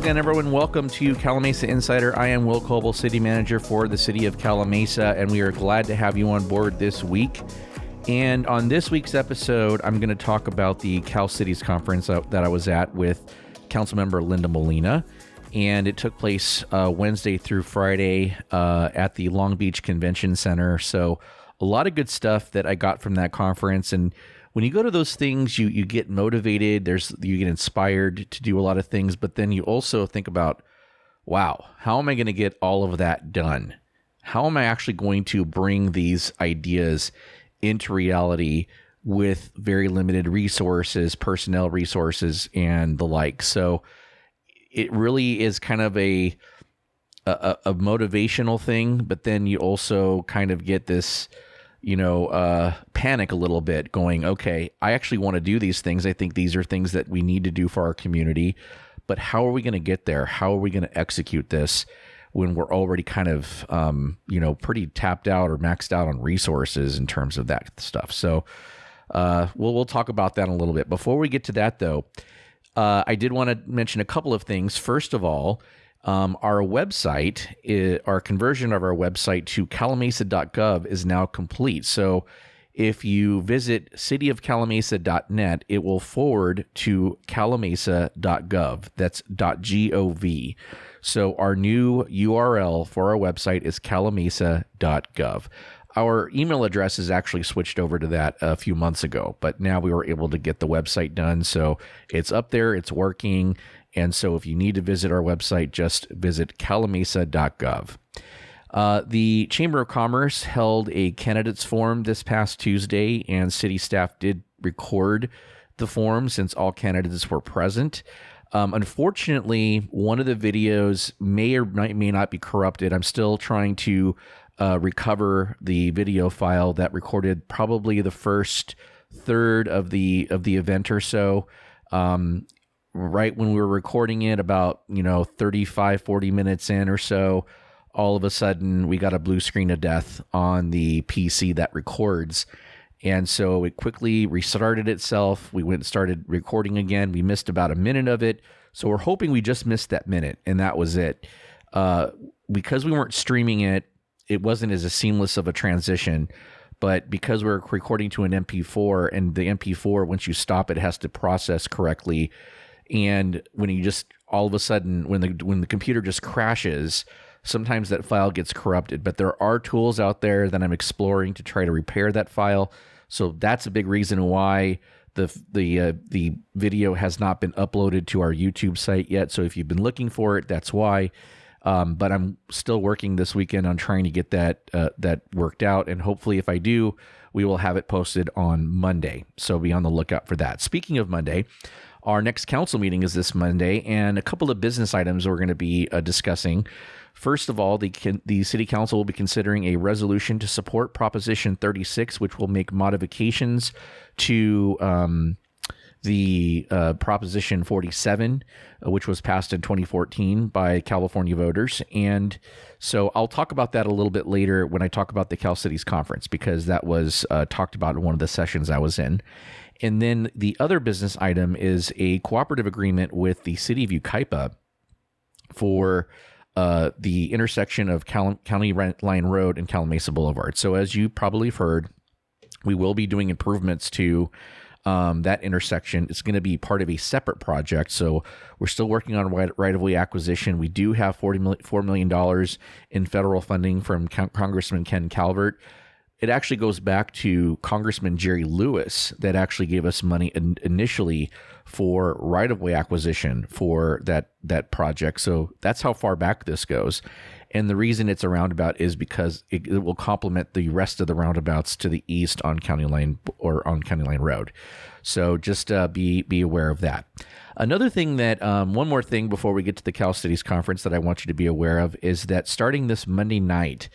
again, everyone. Welcome to Calamasa Insider. I am Will Kolbow, City Manager for the City of Calamasa, and we are glad to have you on board this week. And on this week's episode, I'm going to talk about the Cal Cities Conference that I was at with Councilmember Linda Molina. And it took place Wednesday through Friday at the Long Beach Convention Center. So a lot of good stuff that I got from that conference. And when you go to those things, you get motivated, you get inspired to do a lot of things, but then you also think about, wow, how am I going to get all of that done? How am I actually going to bring these ideas into reality with very limited resources, personnel resources, and the like? So it really is kind of a motivational thing, but then you also kind of get this panic a little bit going, okay, I actually want to do these things. I think these are things that we need to do for our community, but how are we going to get there? How are we going to execute this when we're already kind of, pretty tapped out or maxed out on resources in terms of that stuff? So we'll talk about that in a little bit. Before we get to that, though, I did want to mention a couple of things. First of all, our website, our conversion of our website to calamasa.gov is now complete. So if you visit cityofcalamasa.net, it will forward to calamasa.gov. That's .gov. So our new URL for our website is calamasa.gov. Our email address is actually switched over to that a few months ago, but now we were able to get the website done. So it's up there, it's working. And so if you need to visit our website, just visit calamasa.gov. The Chamber of Commerce held a candidates forum this past Tuesday, and city staff did record the forum since all candidates were present. Unfortunately, one of the videos may or may not be corrupted. I'm still trying to recover the video file that recorded probably the first third of the event or so. Right when we were recording it, about 35, 40 minutes in or so, all of a sudden we got a blue screen of death on the PC that records. And so it quickly restarted itself. We went and started recording again. We missed about a minute of it. So we're hoping we just missed that minute, and that was it. Because we weren't streaming it, it wasn't as seamless of a transition. But because we're recording to an MP4, and the MP4, once you stop it, has to process correctly. And when you just all of a sudden, when the computer just crashes, sometimes that file gets corrupted. But there are tools out there that I'm exploring to try to repair that file. So that's a big reason why the video has not been uploaded to our YouTube site yet. So if you've been looking for it, that's why. But I'm still working this weekend on trying to get that worked out. And hopefully, if I do, we will have it posted on Monday. So be on the lookout for that. Speaking of Monday, our next council meeting is this Monday, and a couple of business items we're going to be discussing. First of all, the City Council will be considering a resolution to support Proposition 36, which will make modifications to the Proposition 47, which was passed in 2014 by California voters. And so I'll talk about that a little bit later when I talk about the Cal Cities Conference, because that was talked about in one of the sessions I was in. And then the other business item is a cooperative agreement with the City of Yucaipa for the intersection of County Line Road and Calamasa Boulevard. So as you probably have heard, we will be doing improvements to that intersection. It's going to be part of a separate project. So we're still working on right-of-way acquisition. We do have $4 million in federal funding from Congressman Ken Calvert. It actually goes back to Congressman Jerry Lewis that actually gave us money initially for right-of-way acquisition for that project. So that's how far back this goes. And the reason it's a roundabout is because it will complement the rest of the roundabouts to the east on County Line or on County Line Road. So just be aware of that. Another thing that, one more thing before we get to the Cal Cities Conference that I want you to be aware of is that starting this Monday night,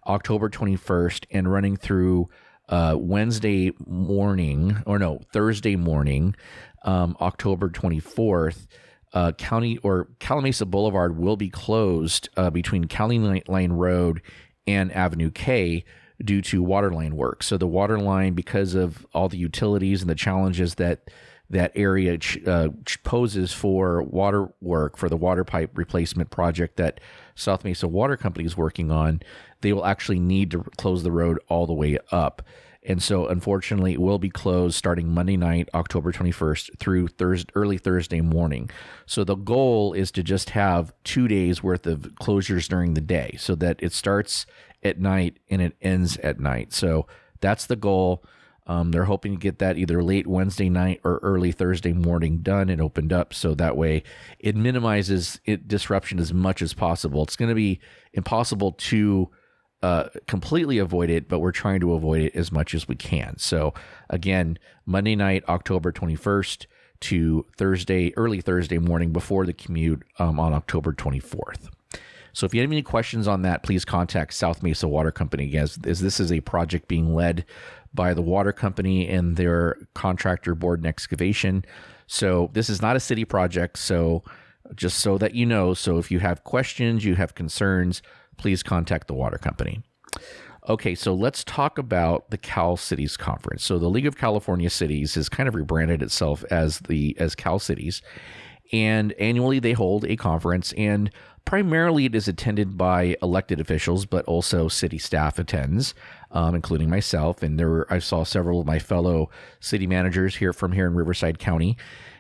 October 21st, and running through Thursday morning, October 24th, Calamasa Boulevard will be closed between County Line Road and Avenue K due to water line work. So the water line, because of all the utilities and the challenges that that area poses for water work for the water pipe replacement project that South Mesa Water Company is working on, they will actually need to close the road all the way up. And so, unfortunately, it will be closed starting Monday night, October 21st, through early Thursday morning. So the goal is to just have 2 days worth of closures during the day so that it starts at night and it ends at night. So that's the goal. They're hoping to get that either late Wednesday night or early Thursday morning done and opened up. So that way it minimizes disruption as much as possible. It's going to be impossible to completely avoid it, but we're trying to avoid it as much as we can. So again, Monday night, October 21st to early Thursday morning before the commute on October 24th. So if you have any questions on that, please contact South Mesa Water Company, as this is a project being led by the water company and their contractor, Borden Excavation. So this is not a city project. So just so that you know, so if you have questions, you have concerns, please contact the water company. Okay, so let's talk about the Cal Cities Conference. So the League of California Cities has kind of rebranded itself as Cal Cities, and annually they hold a conference, and primarily it is attended by elected officials, but also city staff attends, including myself. And I saw several of my fellow city managers here in Riverside County.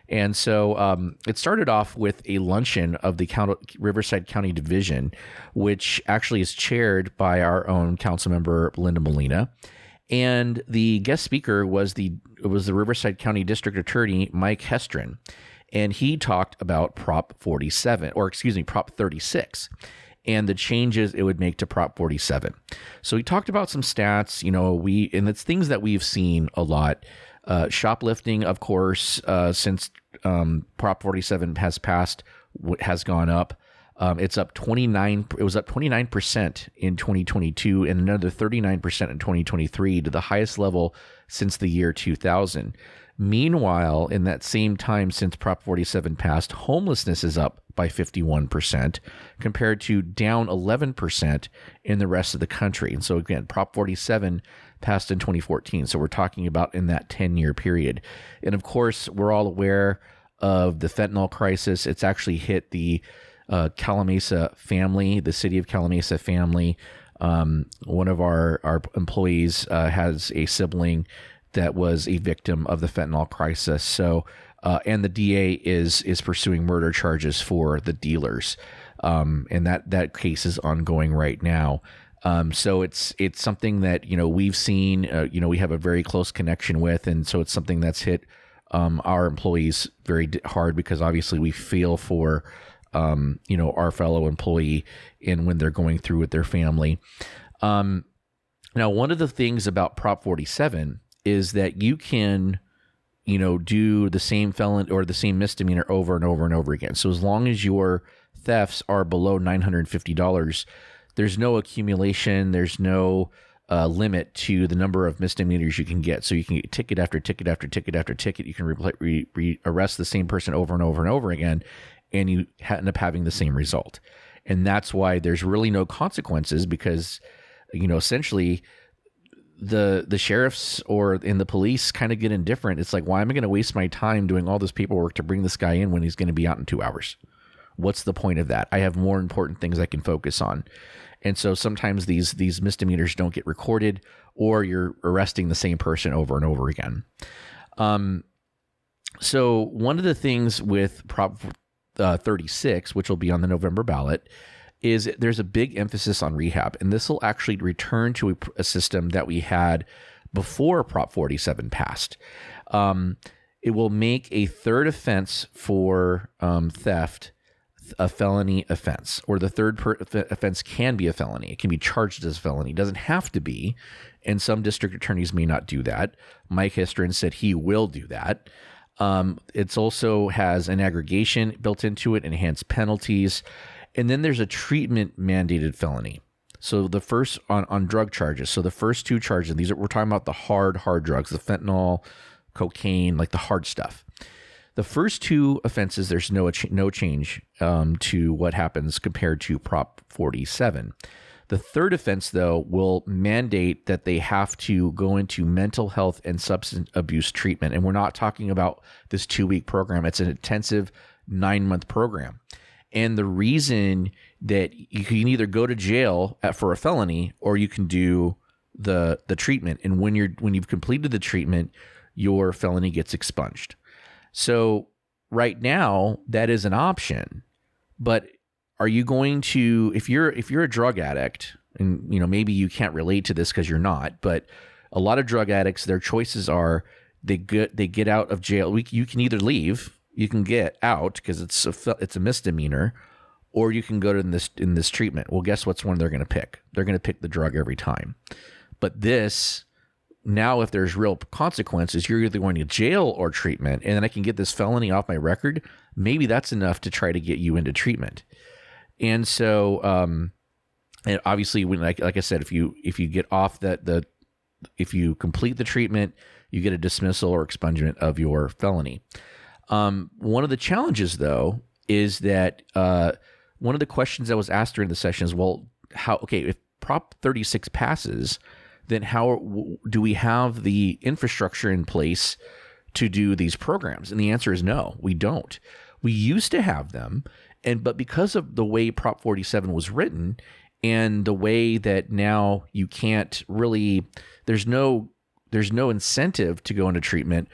And so it started off with a luncheon of the Riverside County Division, which actually is chaired by our own council member, Linda Molina. And the guest speaker was the Riverside County District Attorney, Mike Hestrin. And he talked about Prop 36, and the changes it would make to Prop 47. So he talked about some stats, and it's things that we've seen a lot. Shoplifting, of course, since Prop 47 has passed, has gone up. It's up 29. It was up 29% in 2022, and another 39% in 2023, to the highest level since the year 2000. Meanwhile, in that same time since Prop 47 passed, homelessness is up by 51% compared to down 11% in the rest of the country. And so again, Prop 47 passed in 2014. So we're talking about in that 10-year period. And of course, we're all aware of the fentanyl crisis. It's actually hit the Calamasa family, the city of Calamasa family. One of our employees has a sibling that was a victim of the fentanyl crisis. So, and the DA is pursuing murder charges for the dealers, and that case is ongoing right now. So it's something that we've seen. We have a very close connection with, and so it's something that's hit our employees very hard, because obviously we feel for our fellow employee and when they're going through with their family. Now, one of the things about Prop 47 is that you can, do the same felon or the same misdemeanor over and over and over again. So as long as your thefts are below $950, there's no accumulation. There's no limit to the number of misdemeanors you can get. So you can get ticket after ticket after ticket after ticket. You can arrest the same person over and over and over again, and you end up having the same result. And that's why there's really no consequences, because, essentially the sheriffs and the police kind of get indifferent. It's like, why am I going to waste my time doing all this paperwork to bring this guy in when he's going to be out in 2 hours? What's the point of that? I have more important things I can focus on. And so sometimes these misdemeanors don't get recorded, or you're arresting the same person over and over again. So one of the things with Prop 36, which will be on the November ballot, is there's a big emphasis on rehab. And this will actually return to a system that we had before Prop 47 passed. It will make a third offense for theft a felony offense, or the third offense can be a felony. It can be charged as a felony. It doesn't have to be, and some district attorneys may not do that. Mike Hestrin said he will do that. It also has an aggregation built into it, enhanced penalties, and then there's a treatment mandated felony. So the first on drug charges. So the first two charges, we're talking about the hard drugs, the fentanyl, cocaine, like the hard stuff. The first two offenses, there's no change to what happens compared to Prop 47. The third offense, though, will mandate that they have to go into mental health and substance abuse treatment. And we're not talking about this 2-week program. It's an intensive 9-month program. And the reason that you can either go to jail for a felony, or you can do the treatment. And when you've completed the treatment, your felony gets expunged. So right now, that is an option. But are you going to, if you're a drug addict, and maybe you can't relate to this because you're not, but a lot of drug addicts, their choices are they get out of jail. You can either leave, you can get out because it's a misdemeanor, or you can go to this treatment. Well, guess what's one they're going to pick? They're going to pick the drug every time. But this, now if there's real consequences, you're either going to jail or treatment, and then I can get this felony off my record. Maybe that's enough to try to get you into treatment. And so, and obviously, when like I said, if you get off if you complete the treatment, you get a dismissal or expungement of your felony. One of the challenges, though, is that one of the questions that was asked during the session is, well, if Prop 36 passes, then how do we have the infrastructure in place to do these programs? And the answer is no, we don't. We used to have them, but because of the way Prop 47 was written and the way that now you can't really, there's no incentive to go into treatment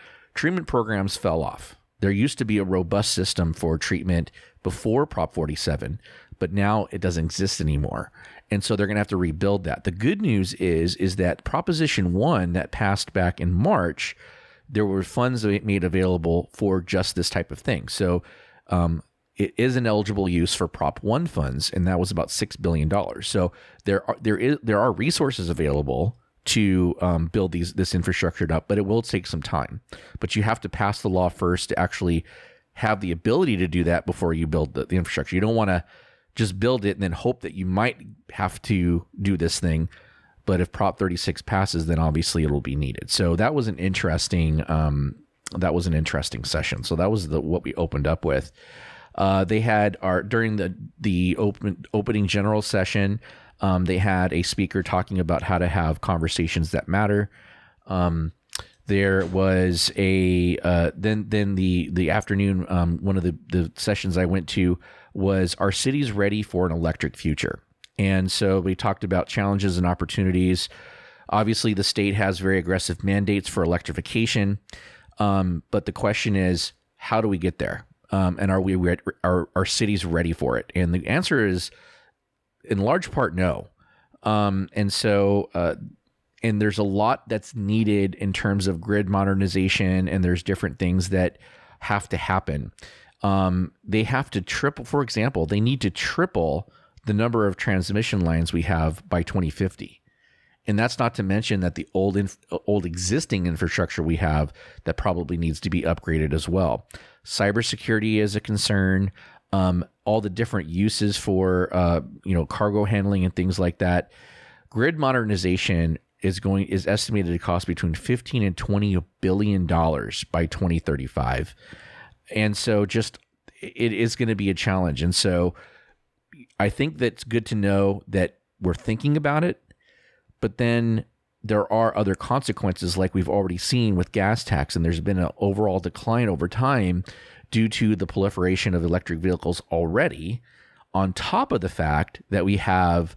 programs fell off. There used to be a robust system for treatment before Prop 47, but now it doesn't exist anymore. And so they're going to have to rebuild that. The good news is that Proposition 1 that passed back in March, there were funds made available for just this type of thing. So it is an eligible use for Prop 1 funds, and that was about $6 billion. So there are resources available to build this infrastructure up, but it will take some time. But you have to pass the law first to actually have the ability to do that before you build the infrastructure. You don't want to just build it and then hope that you might have to do this thing. But if Prop 36 passes, then obviously it'll be needed. So that was an interesting session. So that was what we opened up with. They had during the opening general session, they had a speaker talking about how to have conversations that matter. There was then the afternoon, one of the sessions I went to was, are cities ready for an electric future? And so we talked about challenges and opportunities. Obviously, the state has very aggressive mandates for electrification, but the question is, how do we get there? And are cities ready for it? And the answer is, in large part, no. And so, and there's a lot that's needed in terms of grid modernization, and there's different things that have to happen. They have to triple, for example, they need to triple the number of transmission lines we have by 2050. And that's not to mention that the old existing infrastructure we have that probably needs to be upgraded as well. Cybersecurity is a concern. All the different uses for cargo handling and things like that. Grid modernization is estimated to cost between $15 and $20 billion by 2035. And so it is going to be a challenge. And so I think that's good to know that we're thinking about it, but then there are other consequences like we've already seen with gas tax, and there's been an overall decline over time due to the proliferation of electric vehicles already, on top of the fact that we have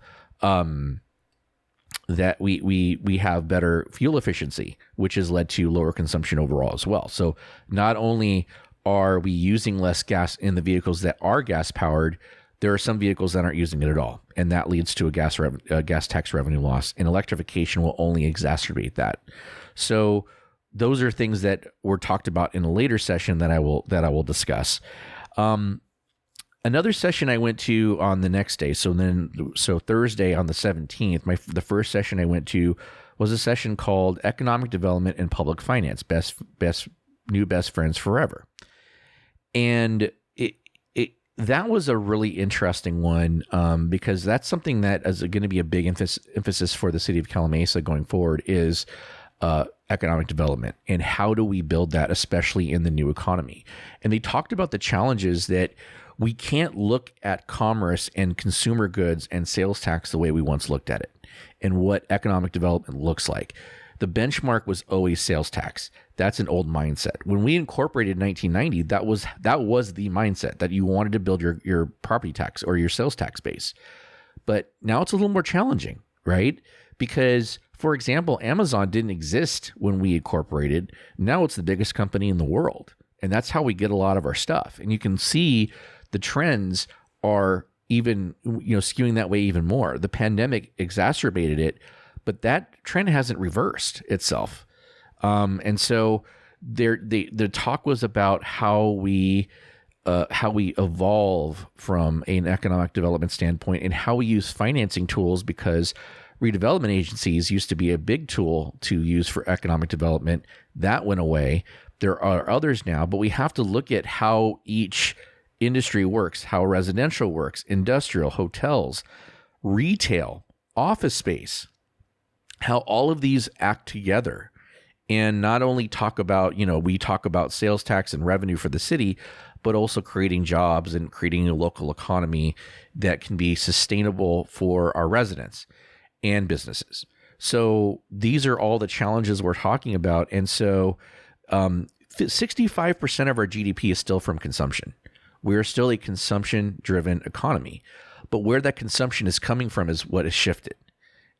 we have better fuel efficiency, which has led to lower consumption overall as well. So not only are we using less gas in the vehicles that are gas powered, there are some vehicles that aren't using it at all, and that leads to a gas tax revenue loss. And electrification will only exacerbate that. So those are things that were talked about in a later session that I will discuss. Another session I went to on the next day. So Thursday on the 17th, the first session I went to was a session called Economic Development and Public Finance, Best Friends Forever. And that was a really interesting one because that's something that is going to be a big emphasis for the city of Calimesa going forward is economic development, and how do we build that, especially in the new economy. And they talked about the challenges that We can't look at commerce and consumer goods and sales tax the way we once looked at it and what economic development looks like. The benchmark was always sales tax. That's an old mindset. When we incorporated in 1990, that was the mindset, that you wanted to build your property tax or your sales tax base. But now it's a little more challenging, right? Because, for example, Amazon didn't exist when we incorporated. Now it's the biggest company in the world. And that's how we get a lot of our stuff. And you can see the trends are even, skewing that way even more. The pandemic exacerbated it, but that trend hasn't reversed itself. And so the talk was about how we evolve from an economic development standpoint and how we use financing tools, because redevelopment agencies used to be a big tool to use for economic development. That went away. There are others now, but we have to look at how each industry works, how residential works, industrial, hotels, retail, office space, how all of these act together. And not only talk about, we talk about sales tax and revenue for the city, but also creating jobs and creating a local economy that can be sustainable for our residents and businesses. So these are all the challenges we're talking about. And so 65% of our GDP is still from consumption. We're still a consumption-driven economy. But where that consumption is coming from is what has shifted.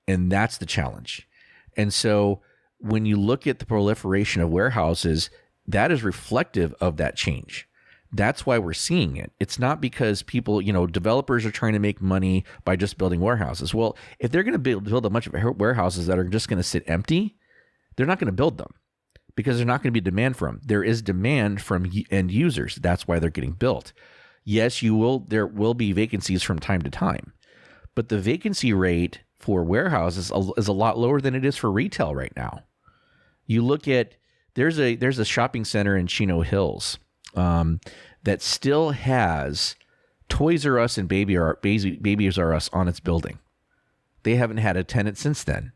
And that's the challenge. And so when you look at the proliferation of warehouses, that is reflective of that change. That's why we're seeing it. It's not because people, developers are trying to make money by just building warehouses. Well, if they're going to build a bunch of warehouses that are just going to sit empty, they're not going to build them because there's not going to be demand for them. There is demand from end users. That's why they're getting built. Yes, there will be vacancies from time to time, but the vacancy rate for warehouses is a lot lower than it is for retail right now. You look at, there's a shopping center in Chino Hills that still has Toys R Us and Babies R Us on its building. They haven't had a tenant since then.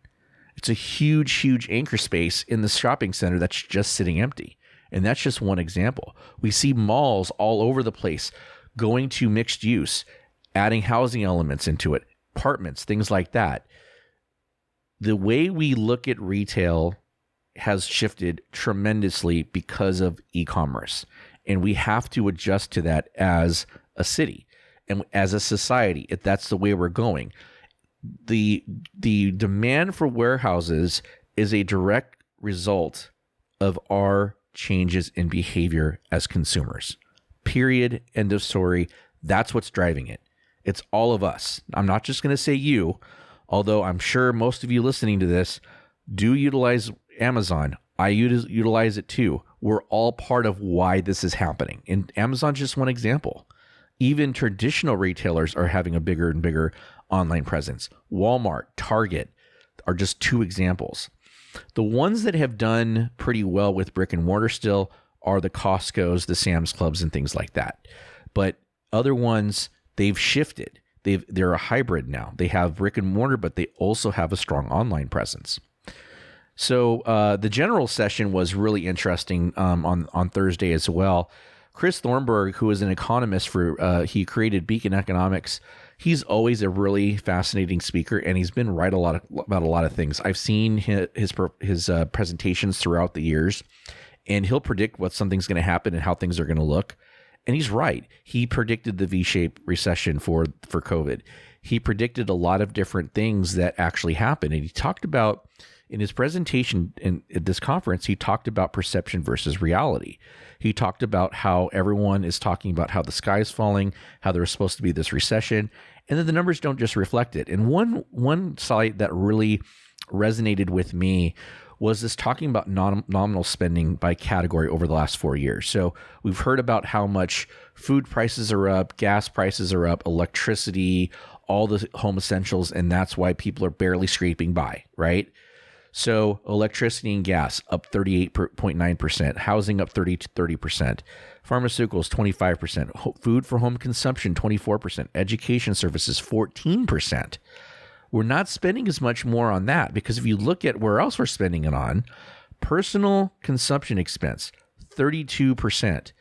It's a huge, huge anchor space in the shopping center that's just sitting empty. And that's just one example. We see malls all over the place going to mixed use, adding housing elements into it, apartments, things like that. The way we look at retail has shifted tremendously because of e-commerce. And we have to adjust to that as a city and as a society, if that's the way we're going. The demand for warehouses is a direct result of our changes in behavior as consumers. Period. End of story. That's what's driving it. It's all of us. I'm not just going to say you, although I'm sure most of you listening to this do utilize Amazon. I utilize it too. We're all part of why this is happening. And Amazon's just one example. Even traditional retailers are having a bigger and bigger online presence. Walmart, Target are just two examples. The ones that have done pretty well with brick and mortar still are the Costco's, the Sam's Clubs, and things like that. But other ones, they've shifted. They're a hybrid now. They have brick and mortar, but they also have a strong online presence. So the general session was really interesting on Thursday as well. Chris Thornburg, who is an economist he created Beacon Economics. He's always a really fascinating speaker, and he's been right about a lot of things. I've seen his presentations throughout the years, and he'll predict what something's going to happen and how things are going to look. And he's right. He predicted the V-shaped recession for COVID. He predicted a lot of different things that actually happened, and he talked about. In his presentation at this conference, he talked about perception versus reality. He talked about how everyone is talking about how the sky is falling, how there's supposed to be this recession, and then the numbers don't just reflect it. And one site that really resonated with me was this talking about nominal spending by category over the last 4 years. So we've heard about how much food prices are up, gas prices are up, electricity, all the home essentials, and that's why people are barely scraping by, right? So electricity and gas up 38.9%, housing up 30%, pharmaceuticals 25%, food for home consumption 24%, education services 14%. We're not spending as much more on that because if you look at where else we're spending it on, personal consumption expense 32%,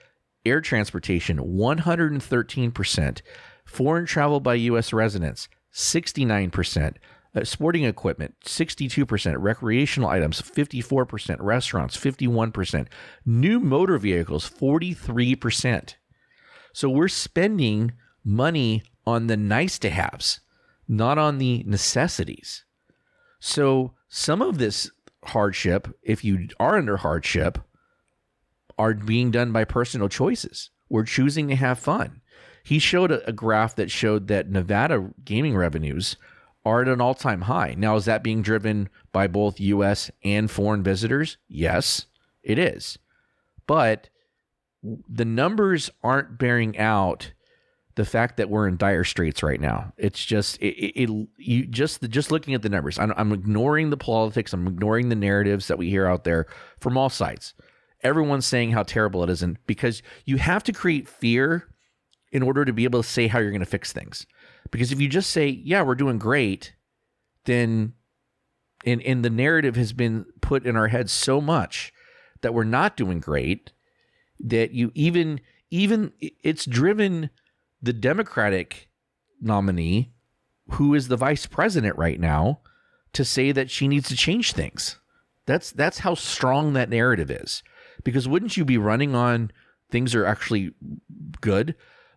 Air transportation, 113%. Foreign travel by U.S. residents, 69%. Sporting equipment, 62%. Recreational items, 54%. Restaurants, 51%. New motor vehicles, 43%. So we're spending money on the nice to haves, not on the necessities. So some of this hardship, if you are under hardship, are being done by personal choices. We're choosing to have fun. He showed a graph that showed that Nevada gaming revenues are at an all-time high. Now, is that being driven by both U.S. and foreign visitors? Yes, it is. But the numbers aren't bearing out the fact that we're in dire straits right now. It's just just looking at the numbers. I'm ignoring the politics. I'm ignoring the narratives that we hear out there from all sides. Everyone's saying how terrible it isn't, because you have to create fear in order to be able to say how you're going to fix things. Because if you just say, yeah, we're doing great, then and the narrative has been put in our heads so much that we're not doing great, that you even it's driven the Democratic nominee, who is the vice president right now, to say that she needs to change things. That's how strong that narrative is. Because wouldn't you be running on things are actually good?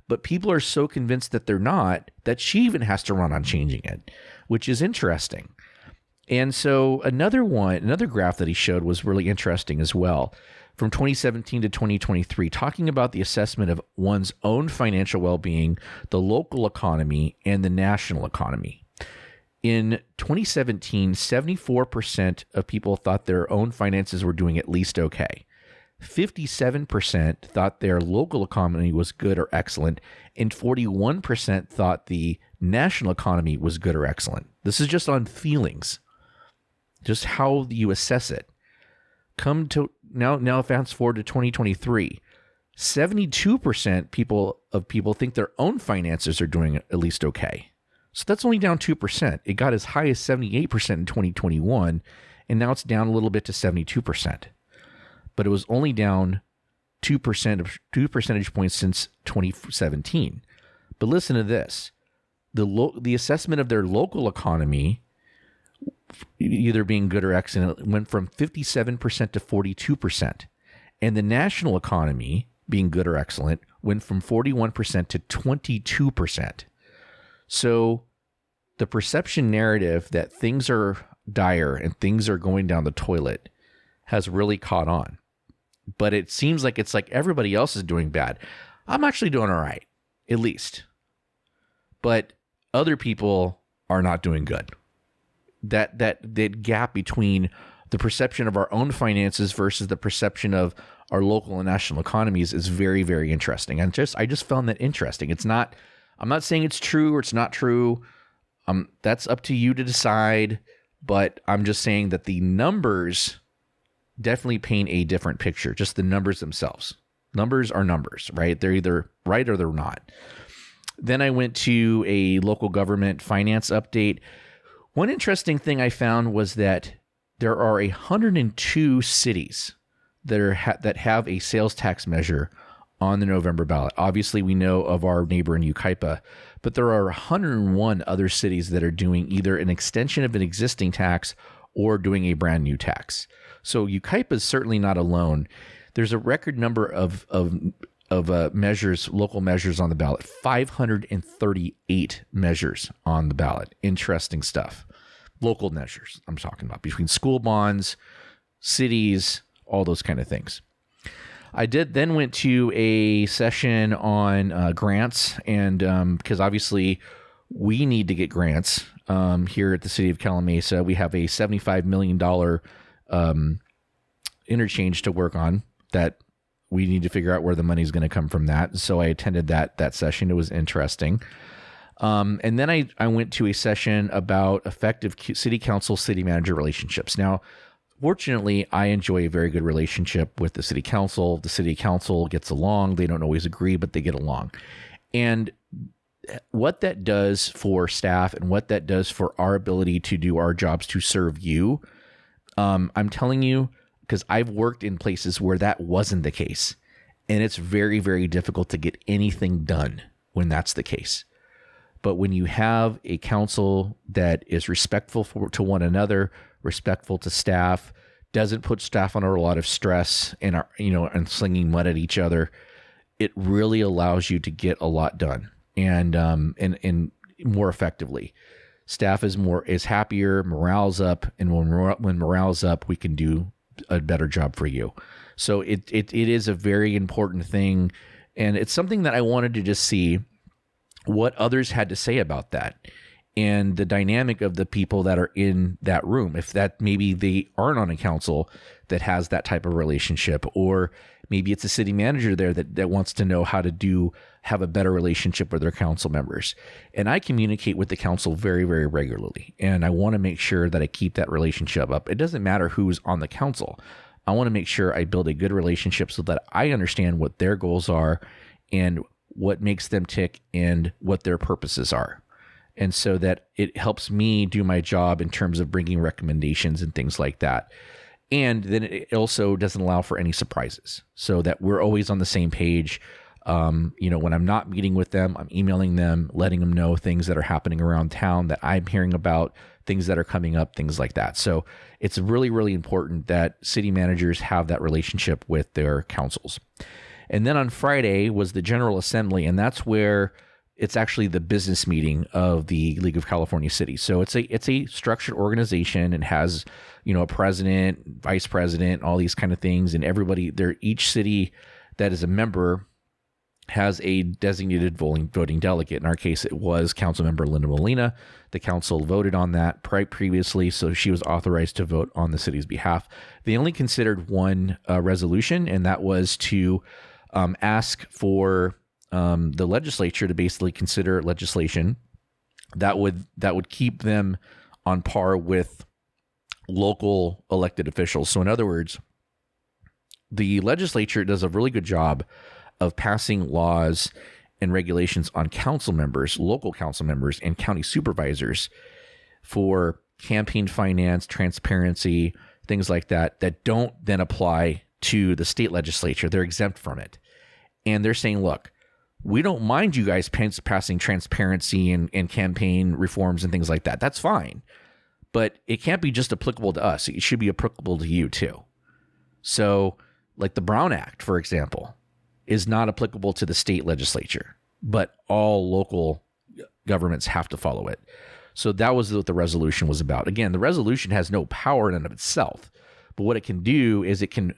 But people are so convinced that they're not, that she even has to run on changing it, which is interesting. And so another graph that he showed was really interesting as well. From 2017 to 2023, talking about the assessment of one's own financial well-being, the local economy, and the national economy. In 2017, 74% of people thought their own finances were doing at least okay. 57% thought their local economy was good or excellent, and 41% thought the national economy was good or excellent. This is just on feelings, just how you assess it. Come to now fast forward to 2023. 72% people think their own finances are doing at least okay. So that's only down 2%. It got as high as 78% in 2021, and now it's down a little bit to 72%. But it was only down 2 percentage points since 2017. But listen to this. The assessment of their local economy, either being good or excellent, went from 57% to 42%. And the national economy, being good or excellent, went from 41% to 22%. So the perception narrative that things are dire and things are going down the toilet has really caught on. But it seems like it's like everybody else is doing bad. I'm actually doing all right, at least. But other people are not doing good. That gap between the perception of our own finances versus the perception of our local and national economies is very, very interesting. And I just found that interesting. I'm not saying it's true or it's not true. That's up to you to decide. But I'm just saying that the numbers definitely paint a different picture, just the numbers themselves. Numbers are numbers, right? They're either right or they're not. Then I went to a local government finance update. One interesting thing I found was that there are 102 cities that have a sales tax measure on the November ballot. Obviously, we know of our neighbor in Yucaipa, but there are 101 other cities that are doing either an extension of an existing tax or doing a brand new tax. So Yucaipa is certainly not alone. There's a record number of measures, local measures on the ballot, 538 measures on the ballot. Interesting stuff. Local measures I'm talking about, between school bonds, cities, all those kind of things. I then went to a session on grants, and because obviously we need to get grants here at the city of Calimesa. We have a $75 million interchange to work on that we need to figure out where the money is going to come from that. So I attended that session. It was interesting. And then I went to a session about effective city council, city manager relationships. Now, fortunately, I enjoy a very good relationship with the city council. The city council gets along. They don't always agree, but they get along. And what that does for staff and what that does for our ability to do our jobs to serve you, I'm telling you, because I've worked in places where that wasn't the case. And it's very, very difficult to get anything done when that's the case. But when you have a council that is respectful to one another, respectful to staff, doesn't put staff under a lot of stress and and slinging mud at each other, it really allows you to get a lot done and more effectively. Staff is happier, morale's up, and when morale's up, we can do a better job for you. So it is a very important thing, and it's something that I wanted to just see what others had to say about that and the dynamic of the people that are in that room. If that maybe they aren't on a council that has that type of relationship, or maybe it's a city manager there that wants to know how to have a better relationship with their council members. And I communicate with the council very, very regularly, and I want to make sure that I keep that relationship up. It doesn't matter who's on the council. I want to make sure I build a good relationship so that I understand what their goals are and what makes them tick and what their purposes are. And so that it helps me do my job in terms of bringing recommendations and things like that. And then it also doesn't allow for any surprises, so that we're always on the same page. When I'm not meeting with them, I'm emailing them, letting them know things that are happening around town that I'm hearing about, things that are coming up, things like that. So it's really, really important that city managers have that relationship with their councils. And then on Friday was the General Assembly, and that's where it's actually the business meeting of the League of California Cities. So it's a structured organization and has, a president, vice president, all these kind of things, and everybody there. Each city that is a member has a designated voting delegate. In our case, it was Councilmember Linda Molina. The council voted on that previously, so she was authorized to vote on the city's behalf. They only considered one resolution, and that was to ask for the legislature to basically consider legislation that would keep them on par with local elected officials. So in other words, the legislature does a really good job of passing laws and regulations on council members, local council members, and county supervisors for campaign finance, transparency, things like that don't then apply to the state legislature. They're exempt from it. And they're saying, look, we don't mind you guys passing transparency and campaign reforms and things like that. That's fine. But it can't be just applicable to us. It should be applicable to you too. So like the Brown Act, for example, is not applicable to the state legislature, but all local governments have to follow it. So that was what the resolution was about. Again, the resolution has no power in and of itself, but what it can do is it can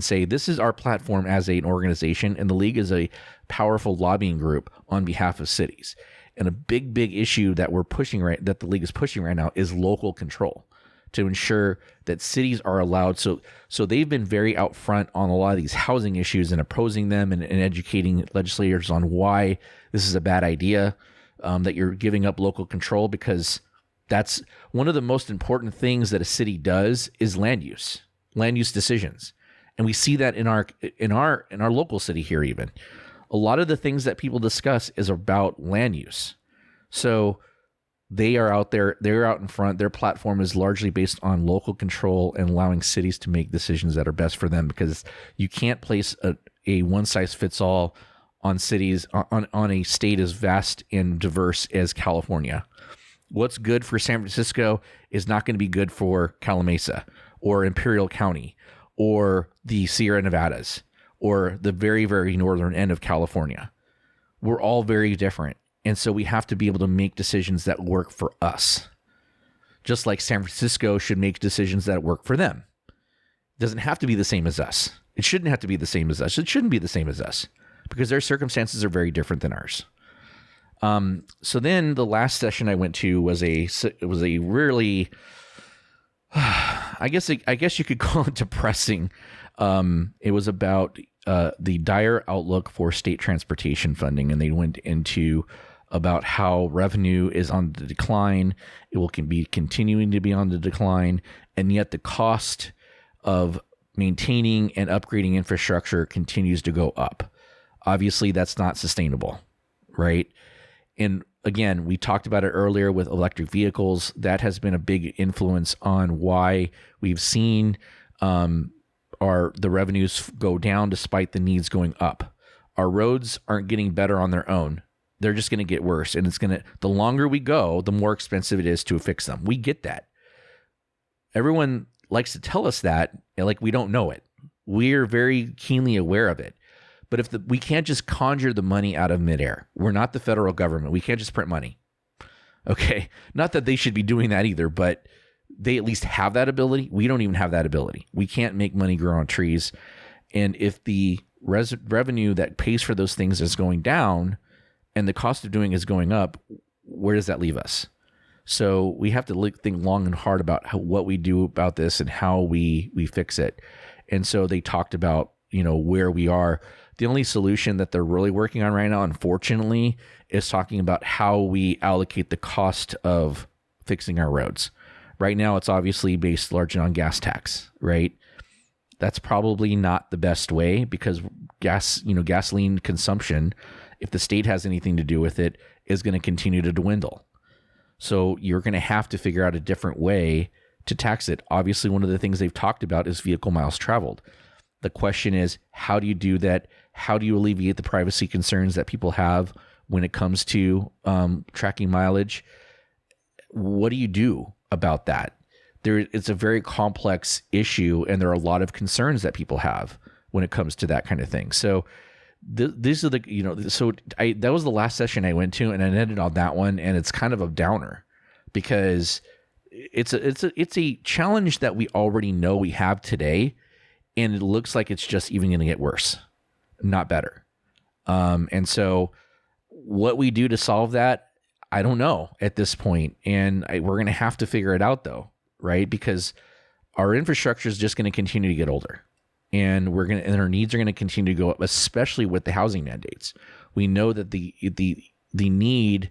say, this is our platform as an organization, and the league is a powerful lobbying group on behalf of cities. And a big, big issue that that the league is pushing right now is local control, to ensure that cities are allowed. So they've been very out front on a lot of these housing issues and opposing them and educating legislators on why this is a bad idea, that you're giving up local control, because that's one of the most important things that a city does is land use decisions. And we see that in our local city here even. A lot of the things that people discuss is about land use. So they are out there, they're out in front. Their platform is largely based on local control and allowing cities to make decisions that are best for them, because you can't place a one-size-fits-all on cities, on a state as vast and diverse as California. What's good for San Francisco is not going to be good for Calamasa or Imperial County or the Sierra Nevadas or the very, very northern end of California. We're all very different. And so we have to be able to make decisions that work for us. Just like San Francisco should make decisions that work for them. It doesn't have to be the same as us. It shouldn't have to be the same as us. It shouldn't be the same as us, because their circumstances are very different than ours. So then the last session I went to was a really, I guess you could call it depressing. It was about the dire outlook for state transportation funding, and they went into about how revenue is on the decline. It will be continuing to be on the decline, and yet the cost of maintaining and upgrading infrastructure continues to go up. Obviously, that's not sustainable, right? And again, we talked about it earlier with electric vehicles. That has been a big influence on why we've seen the revenues go down despite the needs going up. Our roads aren't getting better on their own. They're just going to get worse. And the longer we go, the more expensive it is to fix them. We get that. Everyone likes to tell us that, like we don't know it. We're very keenly aware of it. But we can't just conjure the money out of midair. We're not the federal government. We can't just print money. Okay. Not that they should be doing that either, but they at least have that ability. We don't even have that ability. We can't make money grow on trees. And if the revenue that pays for those things is going down and the cost of doing is going up, where does that leave us? So we have to think long and hard about what we do about this and how we fix it. And so they talked about, where we are. The only solution that they're really working on right now, unfortunately, is talking about how we allocate the cost of fixing our roads. Right now, it's obviously based largely on gas tax, right? That's probably not the best way because gasoline consumption, if the state has anything to do with it, is going to continue to dwindle. So you're going to have to figure out a different way to tax it. Obviously, one of the things they've talked about is vehicle miles traveled. The question is, how do you do that? How do you alleviate the privacy concerns that people have when it comes to tracking mileage? What do you do about that? It's a very complex issue, and there are a lot of concerns that people have when it comes to that kind of thing. So these are that was the last session I went to, and I ended on that one, and it's kind of a downer because it's a challenge that we already know we have today, and it looks like it's just even going to get worse, not better. And so what we do to solve that, I don't know at this point, and we're going to have to figure it out though, right? Because our infrastructure is just going to continue to get older, and our needs are going to continue to go up, especially with the housing mandates. We know that the need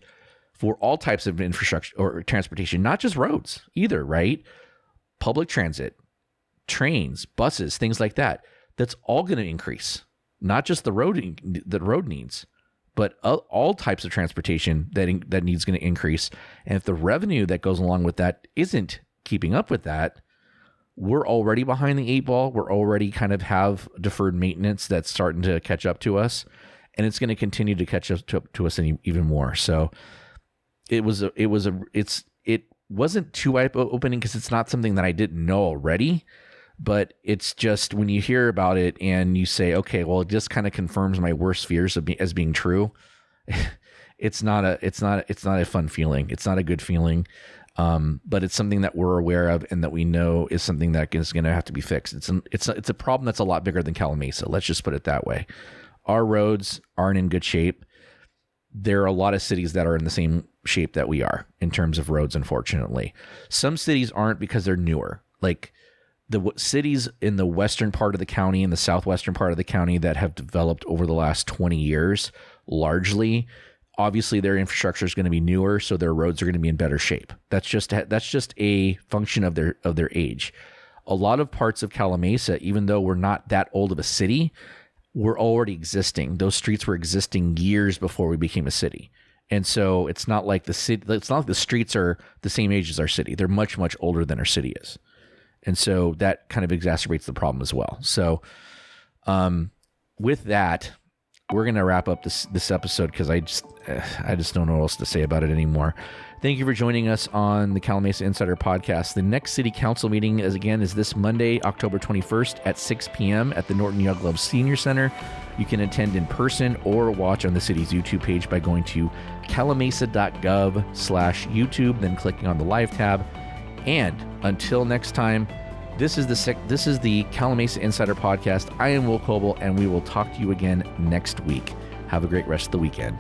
for all types of infrastructure or transportation, not just roads either, right? Public transit, trains, buses, things like that. That's all going to increase. Not just the road needs, but all types of transportation that needs going to increase. And if the revenue that goes along with that isn't keeping up with that, we're already behind the 8 ball. We're already kind of have deferred maintenance that's starting to catch up to us, and it's going to continue to catch up to us even more. So it wasn't too eye-opening because it's not something that I didn't know already. But it's just when you hear about it and you say, okay, well, it just kind of confirms my worst fears as being true. It's not a fun feeling. It's not a good feeling. But it's something that we're aware of and that we know is something that is going to have to be fixed. It's a problem that's a lot bigger than Calamasa. Let's just put it that way. Our roads aren't in good shape. There are a lot of cities that are in the same shape that we are in terms of roads, unfortunately. Some cities aren't because they're newer. Like the cities in the western part of the county and the southwestern part of the county that have developed over the last 20 years, largely, obviously their infrastructure is going to be newer, so their roads are going to be in better shape. That's just a function of their age. A lot of parts of Calamasa, even though we're not that old of a city, were already existing. Those streets were existing years before we became a city. And so it's not like the streets are the same age as our city. They're much, much older than our city is. And so that kind of exacerbates the problem as well. So with that, we're going to wrap up this episode because I just don't know what else to say about it anymore. Thank you for joining us on the Calamasa Insider Podcast. The next City Council meeting is this Monday, October 21st at 6 p.m. at the Norton Young Love Senior Center. You can attend in person or watch on the city's YouTube page by going to calamasa.gov/YouTube, then clicking on the live tab. And until next time, this is the Calamasa Insider Podcast. I am Will Kolbow, and we will talk to you again next week. Have a great rest of the weekend.